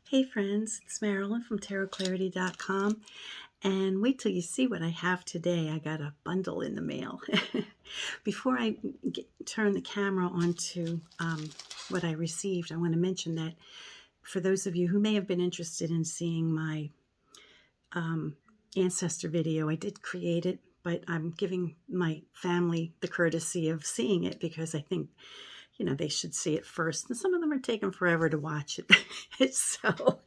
Hey friends, it's Marilyn from tarotclarity.com, and wait till you see what I have today. I got a bundle in the mail. Before I turn the camera onto what I received, I want to mention that for those of you who may have been interested in seeing my ancestor video, I did create it, but I'm giving my family the courtesy of seeing it because I think they should see it first. And some of them are taking forever to watch it. So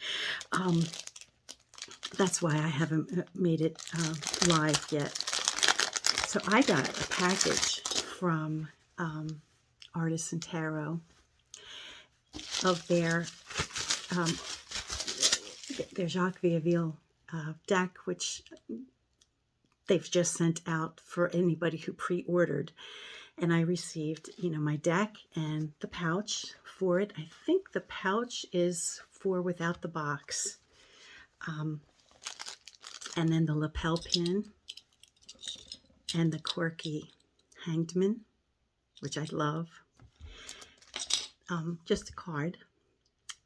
that's why I haven't made it live yet. So I got a package from Artisan Tarot of their Jacques Viéville deck, which they've just sent out for anybody who pre-ordered. And I received, my deck and the pouch for it. I think the pouch is for without the box. And then the lapel pin and the quirky hanged man, which I love. Just a card.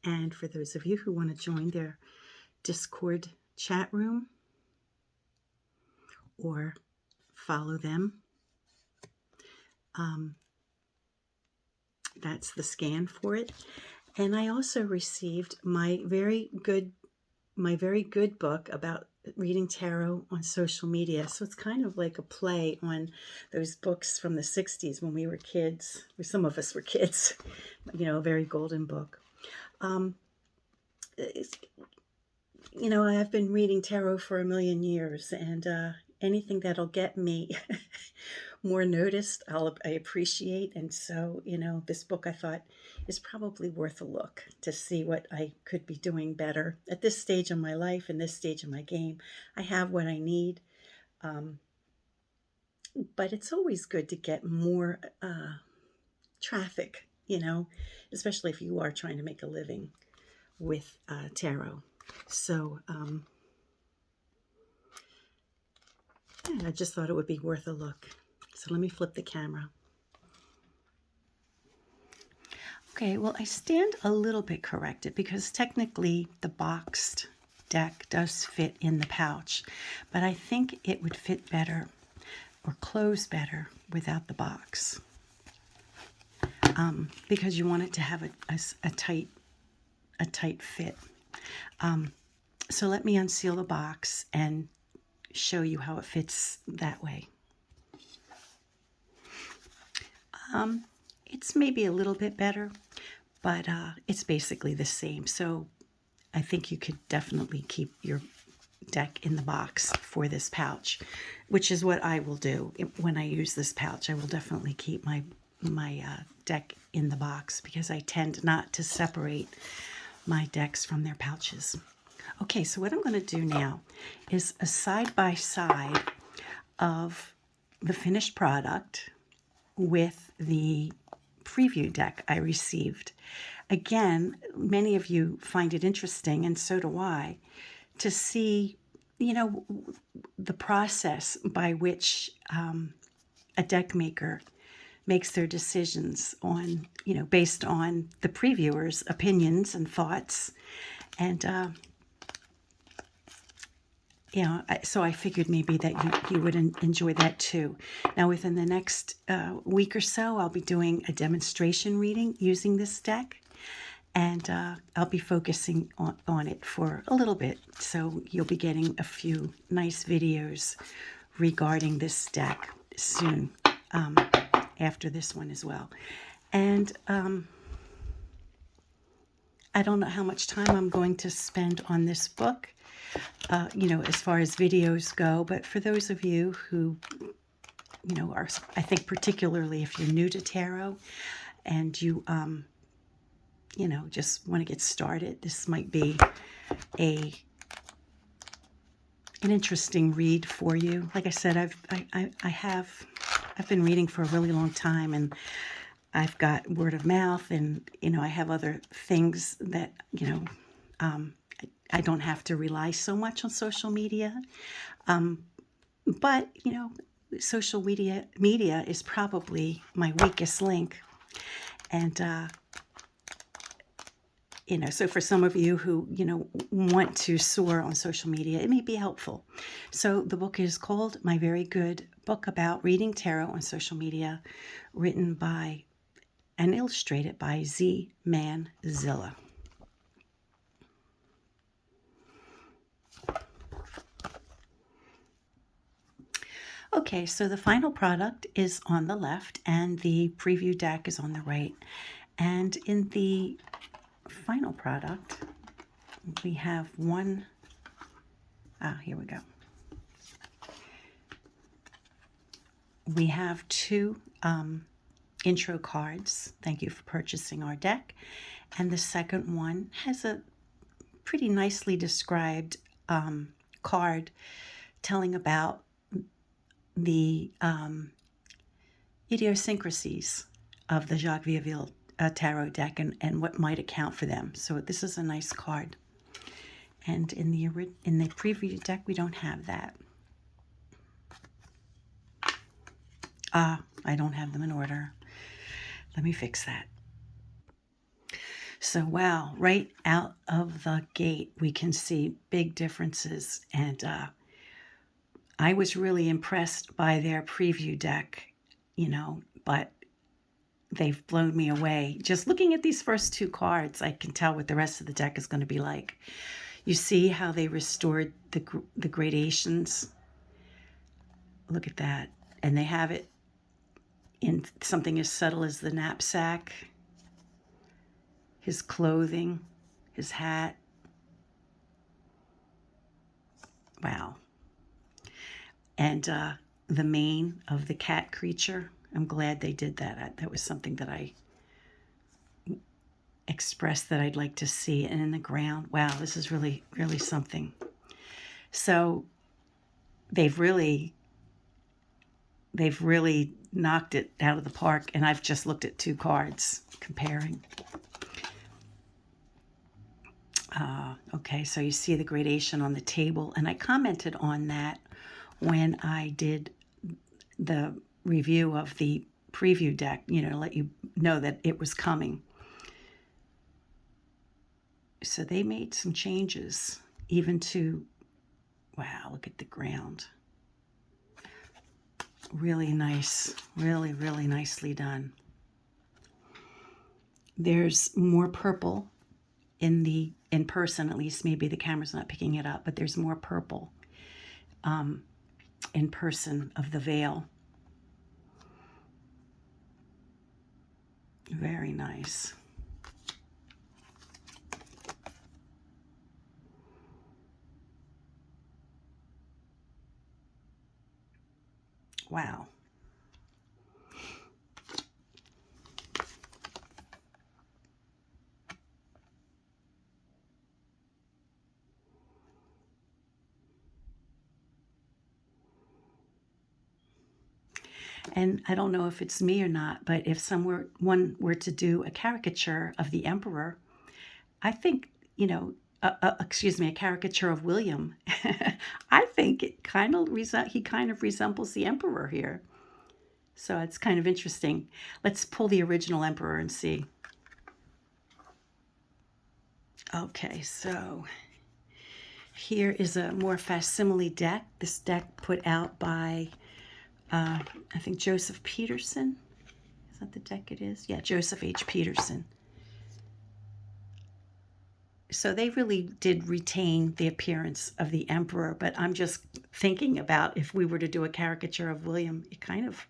And for those of you who want to join their Discord chat room or follow them, that's the scan for it. And I also received my very good book about reading tarot on social media. So it's kind of like a play on those books from the 60s when we were kids, or some of us were kids, a very golden book. I've been reading tarot for a million years, and anything that'll get me more noticed, I appreciate. And so, this book I thought is probably worth a look to see what I could be doing better at this stage of my life and this stage of my game. I have what I need, but it's always good to get more traffic, especially if you are trying to make a living with tarot. So I just thought it would be worth a look. So let me flip the camera. Okay, well, I stand a little bit corrected because technically the boxed deck does fit in the pouch, but I think it would fit better or close better without the box, because you want it to have a tight fit. So let me unseal the box and show you how it fits that way. It's maybe a little bit better, but it's basically the same. So I think you could definitely keep your deck in the box for this pouch, which is what I will do when I use this pouch. I will definitely keep my deck in the box because I tend not to separate my decks from their pouches. Okay, so what I'm going to do now is a side-by-side of the finished product with the preview deck I received. Again, many of you find it interesting, and so do I, to see, the process by which a deck maker makes their decisions on, based on the previewer's opinions and thoughts. And, so I figured maybe that you would enjoy that too. Now, within the next week or so, I'll be doing a demonstration reading using this deck. And I'll be focusing on it for a little bit. So you'll be getting a few nice videos regarding this deck soon, after this one as well. And I don't know how much time I'm going to spend on this book, as far as videos go. But for those of you who, are, I think particularly if you're new to tarot and you, just want to get started, this might be an interesting read for you. Like I said, I've been reading for a really long time, and I've got word of mouth, and I have other things that I don't have to rely so much on social media. But social media is probably my weakest link, and So for some of you who, want to soar on social media, it may be helpful. So the book is called My Very Good Book About Reading Tarot on Social Media, written by and illustrated by Z Manzilla. Okay, so the final product is on the left and the preview deck is on the right. And in the final product, we have here we go. We have two intro cards. Thank you for purchasing our deck. And the second one has a pretty nicely described card telling about the idiosyncrasies of the Jacques Viéville tarot deck and what might account for them. So this is a nice card. And in the preview deck, we don't have that. I don't have them in order. Let me fix that. So, wow, right out of the gate, we can see big differences. And I was really impressed by their preview deck, but they've blown me away. Just looking at these first two cards, I can tell what the rest of the deck is going to be like. You see how they restored the gradations? Look at that. And they have it in something as subtle as the knapsack, his clothing, his hat. Wow. And the mane of the cat creature. I'm glad they did that. That was something that I expressed that I'd like to see. And in the ground, wow, this is really, really something. So they've really knocked it out of the park. And I've just looked at two cards comparing. Okay, so you see the gradation on the table. And I commented on that when I did the review of the preview deck, to let you know that it was coming. So they made some changes, even to, wow, look at the ground. Really nice, really, really nicely done. There's more purple in person, at least. Maybe the camera's not picking it up, but there's more purple in person of the veil. Very nice. Wow. And I don't know if it's me or not, but if one were to do a caricature of the emperor, I think, a caricature of William, I think he kind of resembles the emperor here. So it's kind of interesting. Let's pull the original emperor and see. Okay, so here is a more facsimile deck. This deck put out by I think Joseph Peterson. Is that the deck it is? Yeah, Joseph H. Peterson. So they really did retain the appearance of the emperor, but I'm just thinking about if we were to do a caricature of William, it kind of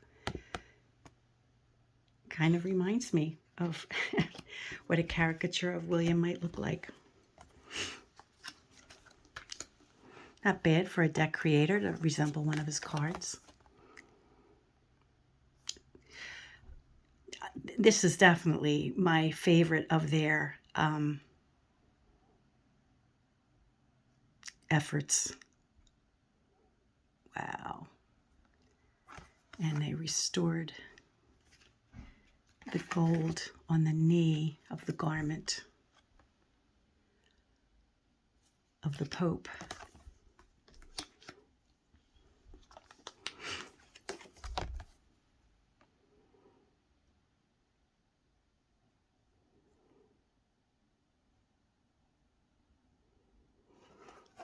reminds me of what a caricature of William might look like. Not bad for a deck creator to resemble one of his cards. This is definitely my favorite of their efforts. Wow. And they restored the gold on the knee of the garment of the Pope.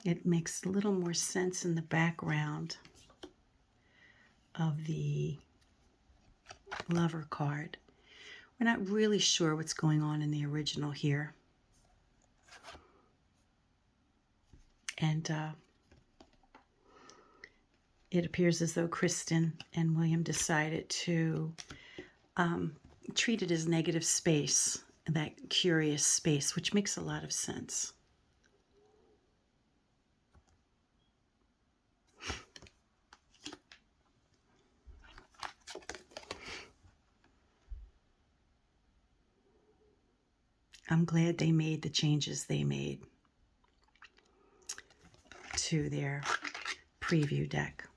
It makes a little more sense in the background of the lover card. We're not really sure what's going on in the original here. And it appears as though Kristen and William decided to treat it as negative space, that curious space, which makes a lot of sense. I'm glad they made the changes they made to their preview deck.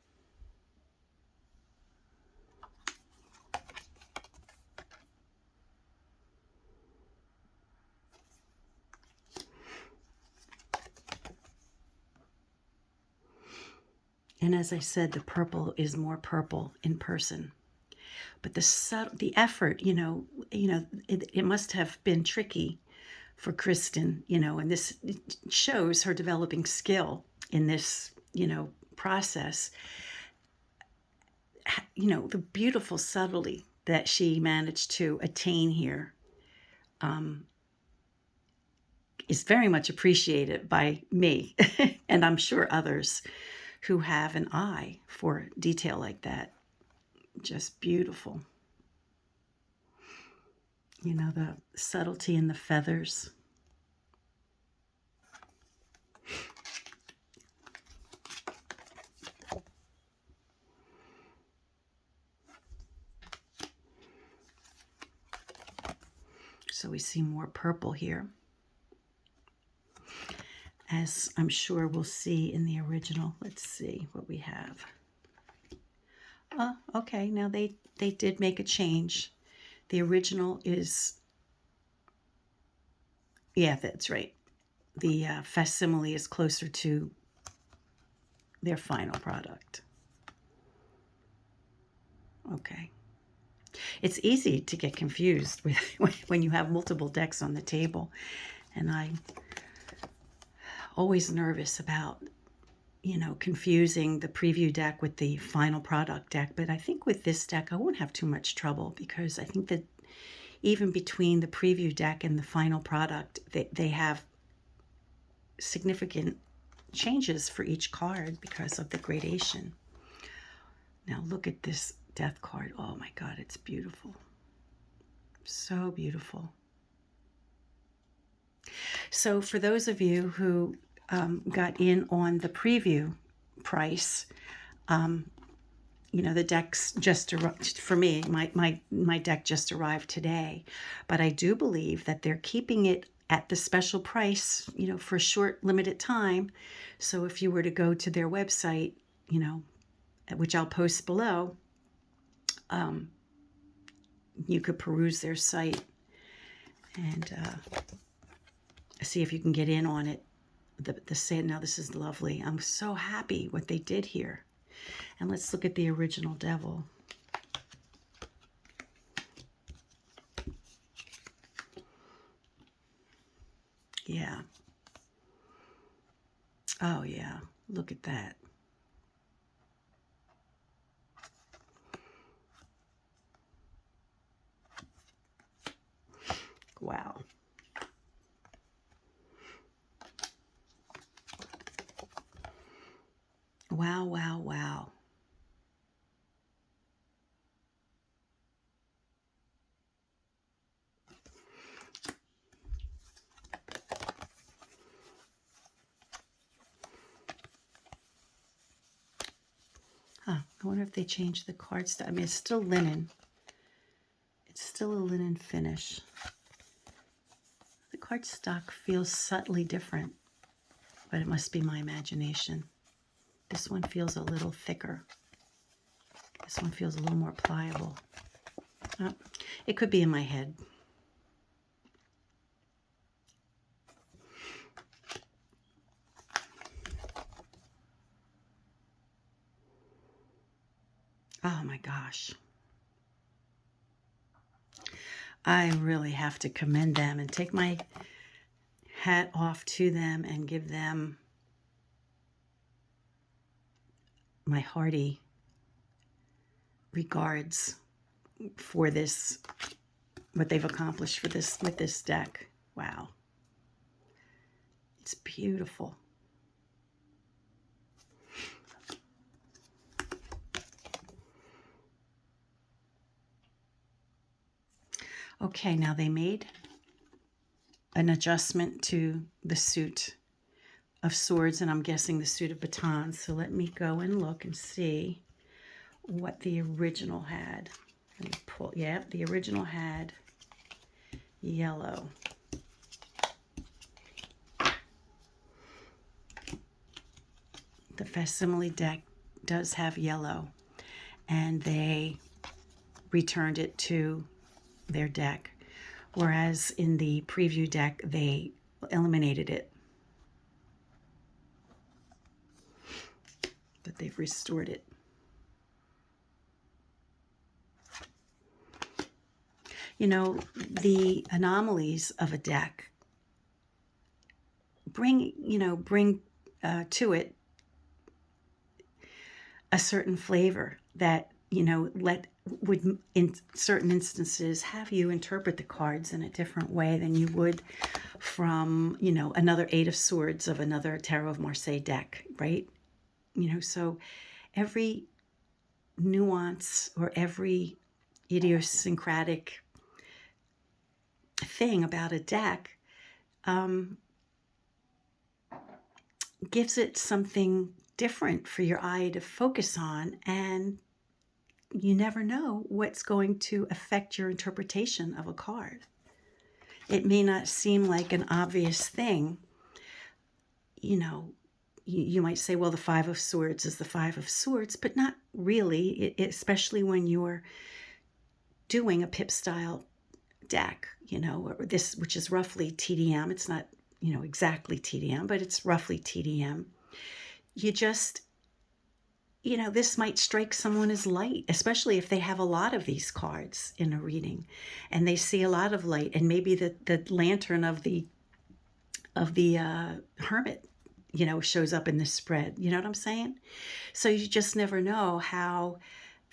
And as I said, the purple is more purple in person. But the effort, it must have been tricky for Kristen, and this shows her developing skill in this, process. The beautiful subtlety that she managed to attain here is very much appreciated by me, and I'm sure others who have an eye for detail like that. Just beautiful. The subtlety in the feathers. So we see more purple here, as I'm sure we'll see in the original. Let's see what we have. Oh, okay, now they did make a change. The original is, yeah, that's right. The facsimile is closer to their final product. Okay. It's easy to get confused with when you have multiple decks on the table. And I'm always nervous about, confusing the preview deck with the final product deck. But I think with this deck, I won't have too much trouble, because I think that even between the preview deck and the final product, they have significant changes for each card because of the gradation. Now look at this death card. Oh my God, it's beautiful. So beautiful. So for those of you who got in on the preview price, the deck's just arrived. For me, my deck just arrived today, but I do believe that they're keeping it at the special price, for a short limited time. So if you were to go to their website, which I'll post below, you could peruse their site and see if you can get in on it. The sand. Now this is lovely. I'm so happy what they did here. And let's look at the original devil. Yeah. Oh yeah. Look at that. Wow. Wow, wow, wow. Huh. I wonder if they changed the card. I mean, it's still linen. It's still a linen finish. The cardstock feels subtly different, but it must be my imagination. This one feels a little thicker. This one feels a little more pliable. It could be in my head. Oh my gosh. I really have to commend them and take my hat off to them and give them my hearty regards for this, what they've accomplished for this with this deck. Wow. It's beautiful. Okay, now they made an adjustment to the suit of swords, and I'm guessing the suit of batons. So let me go and look and see what the original had. Let me pull, yeah, the original had yellow. The facsimile deck does have yellow, and they returned it to their deck, whereas in the preview deck they eliminated it, but they've restored it. You know, the anomalies of a deck bring to it a certain flavor that, would in certain instances have you interpret the cards in a different way than you would from, another Eight of Swords of another Tarot of Marseille deck, right? So every nuance or every idiosyncratic thing about a deck gives it something different for your eye to focus on, and you never know what's going to affect your interpretation of a card. It may not seem like an obvious thing. You might say, well, the Five of Swords is the Five of Swords, but not really, especially when you're doing a pip style deck, or this, which is roughly TDM. It's not, exactly TDM, but it's roughly TDM. You just, this might strike someone as light, especially if they have a lot of these cards in a reading and they see a lot of light, and maybe the lantern of the hermit, shows up in the spread. You know what I'm saying? So you just never know how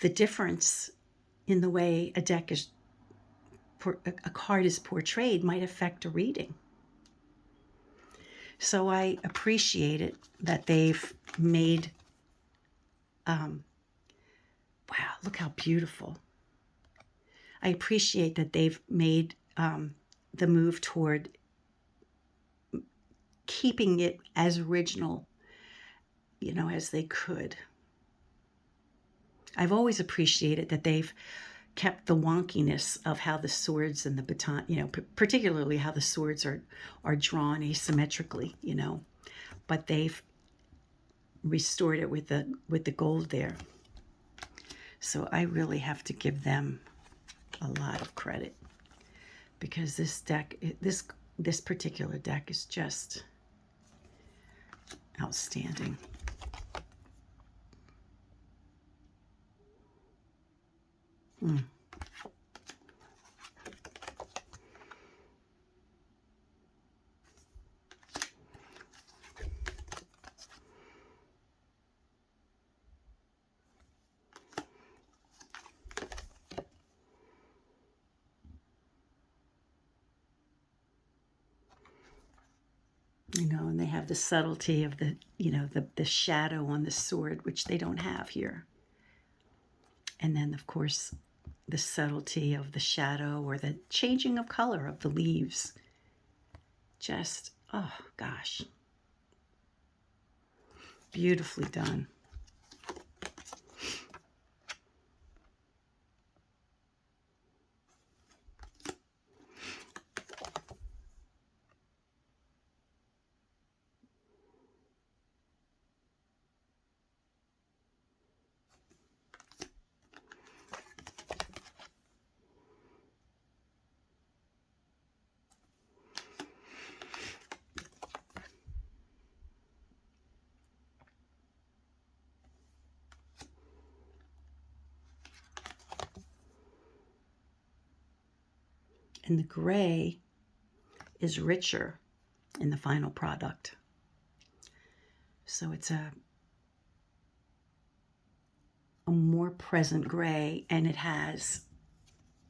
the difference in the way a card is portrayed might affect a reading. So I appreciate it that they've made, wow, look how beautiful. I appreciate that they've made the move toward keeping it as original, as they could. I've always appreciated that they've kept the wonkiness of how the swords and the baton, particularly how the swords are drawn asymmetrically, but they've restored it with the gold there. So I really have to give them a lot of credit, because this deck, this particular deck is just outstanding. And they have the subtlety of the shadow on the sword, which they don't have here. And then, of course, the subtlety of the shadow or the changing of color of the leaves. Just, oh gosh, beautifully done. And the gray is richer in the final product. So it's a a more present gray, and it has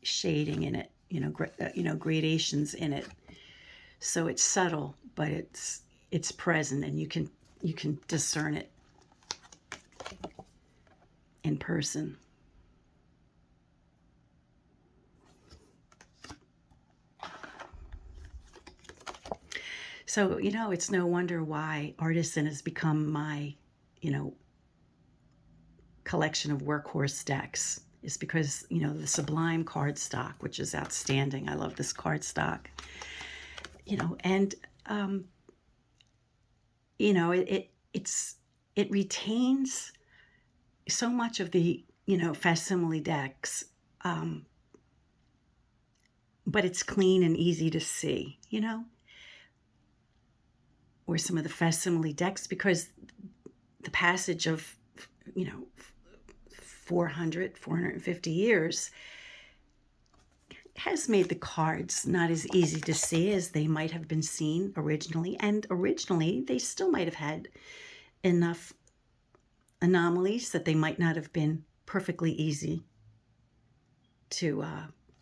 shading in it, gradations in it. So it's subtle, but it's present, and you can discern it in person. So, it's no wonder why Artisan has become my, collection of workhorse decks. Is because, the Sublime cardstock, which is outstanding. I love this cardstock. And, it retains so much of the, facsimile decks, but it's clean and easy to see, or some of the facsimile decks, because the passage of, 450 years has made the cards not as easy to see as they might have been seen originally. And originally, they still might have had enough anomalies that they might not have been perfectly easy to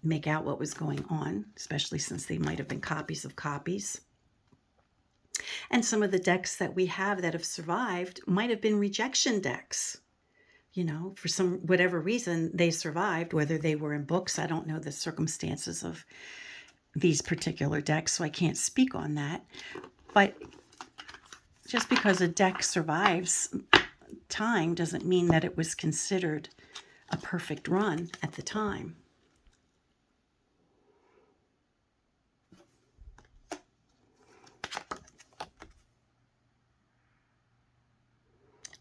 make out what was going on, especially since they might have been copies of copies. And some of the decks that we have that have survived might have been rejection decks. For some whatever reason, they survived, whether they were in books. I don't know the circumstances of these particular decks, so I can't speak on that. But just because a deck survives time doesn't mean that it was considered a perfect run at the time.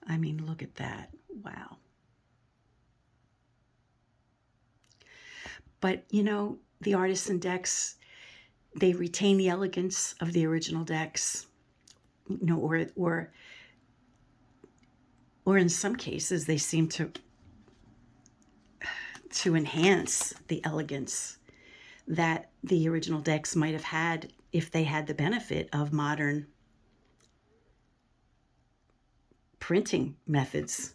I mean, look at that. Wow. But, the Artisan decks, they retain the elegance of the original decks, or in some cases, they seem to enhance the elegance that the original decks might have had if they had the benefit of modern printing methods.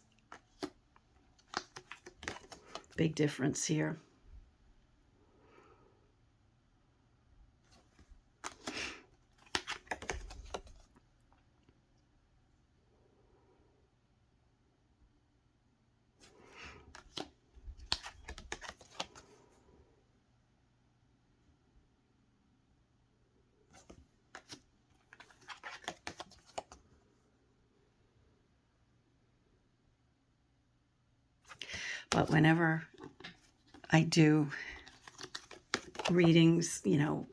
Big difference here. But whenever I do readings,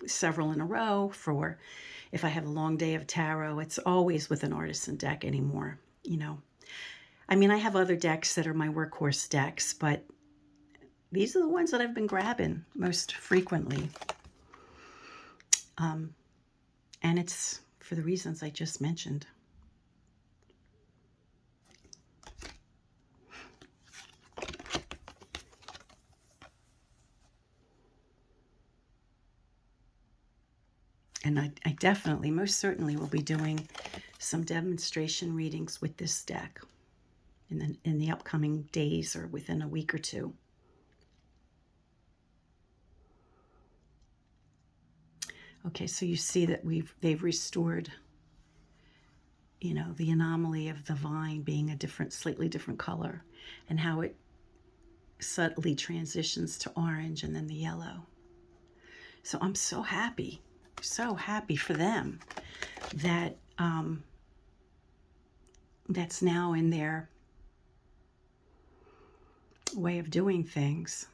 several in a row, for if I have a long day of tarot, it's always with an Artisan deck anymore, I mean, I have other decks that are my workhorse decks, but these are the ones that I've been grabbing most frequently. And it's for the reasons I just mentioned. And I definitely, most certainly, will be doing some demonstration readings with this deck in the upcoming days or within a week or two. Okay, so you see that they've restored, the anomaly of the vine being a slightly different color, and how it subtly transitions to orange and then the yellow. So I'm so happy for them that that's now in their way of doing things.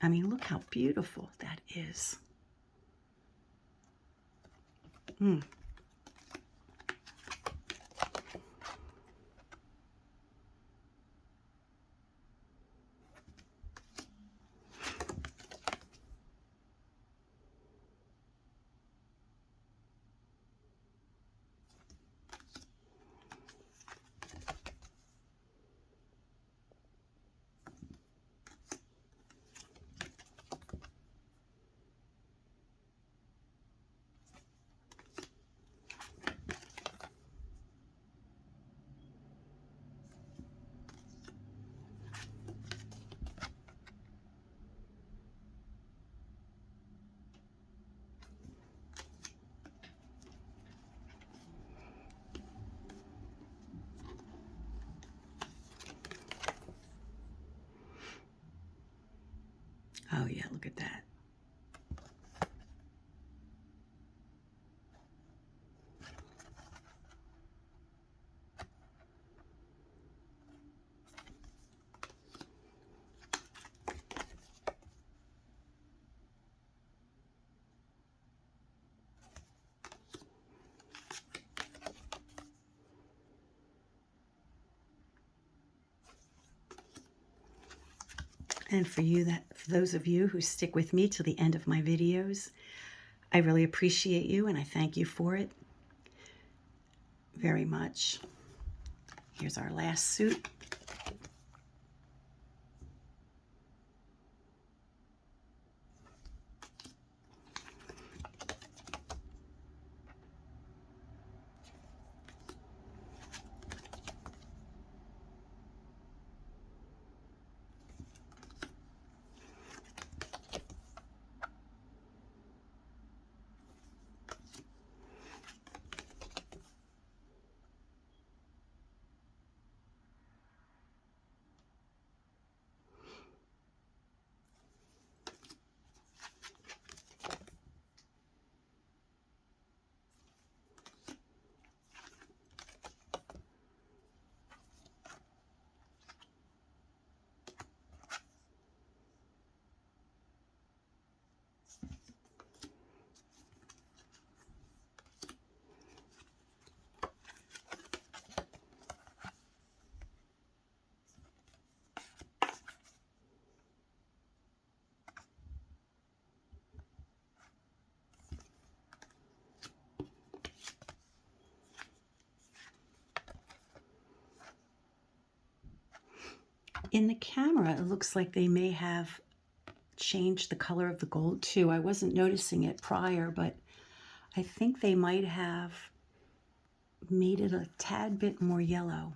I mean, look how beautiful that is. Yeah, look at that. And for those of you who stick with me to the end of my videos, I really appreciate you and I thank you for it very much. Here's our last suit. In the camera, it looks like they may have changed the color of the gold too. I wasn't noticing it prior, but I think they might have made it a tad bit more yellow.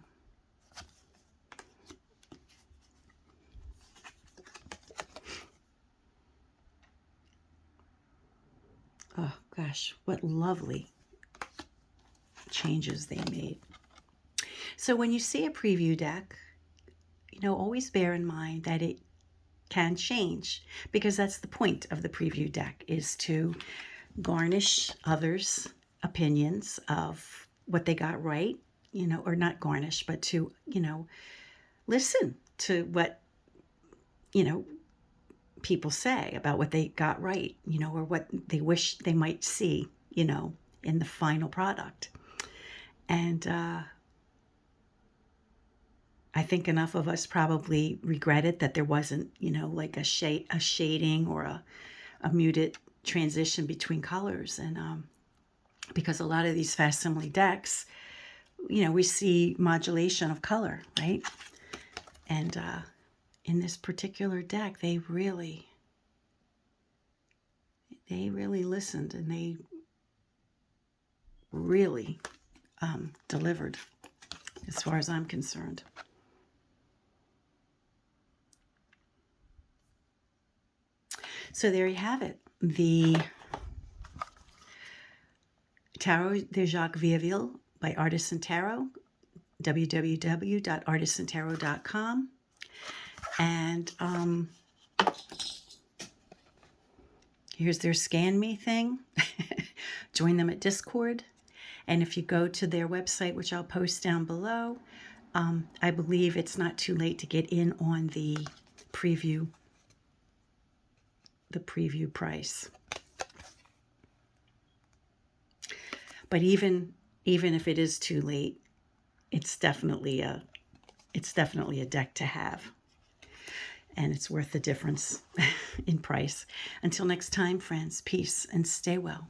Oh gosh, what lovely changes they made. So when you see a preview deck, always bear in mind that it can change, because that's the point of the preview deck, is to garnish others' opinions of what they got right, or not garnish, but to, listen to what, people say about what they got right, or what they wish they might see, in the final product. And I think enough of us probably regretted that there wasn't, like a shading or a muted transition between colors. And because a lot of these facsimile decks, we see modulation of color, right? And in this particular deck, they really listened, and they really delivered, as far as I'm concerned. So there you have it. The Tarot de Jacques Viéville by Artisan Tarot, www.artisantarot.com. And here's their Scan Me thing. Join them at Discord. And if you go to their website, which I'll post down below, I believe it's not too late to get in on the preview price. But even if it is too late, it's definitely a deck to have, and it's worth the difference in price. Until next time, friends, peace and stay well.